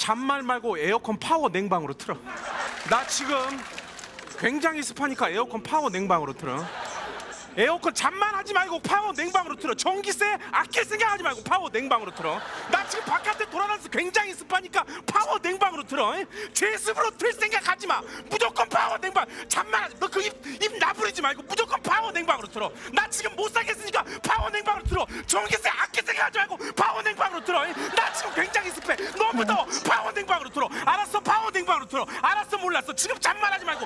잔말 말고 에어컨 파워 냉방으로 틀어. 나 지금 굉장히 습하니까 에어컨 파워 냉방으로 틀어. 에어컨 잠만 하지 말고 파워 냉방으로 틀어. 전기세 아낄 생각하지 말고 파워 냉방으로 틀어. 나 지금 바깥에 돌아다니면서 굉장히 습하니까 파워 냉방으로 틀어. 제습으로 틀 생각하지 마. 무조건 파워 냉방. 잠만 하지. 너 그 입 나부리지 말고 무조건 파워 냉방으로 틀어. 나 지금 못 살겠으니까 파워 냉방으로 틀어. 전기세 아낄 생각하지 말고 파워 냉방으로 틀어. 나 지금 굉장히 습해. 너무 더워. 파워 냉방으로 틀어. 알았어, 파워 냉방으로 틀어. 알았어, 몰랐어. 지금 잠만 하지 말고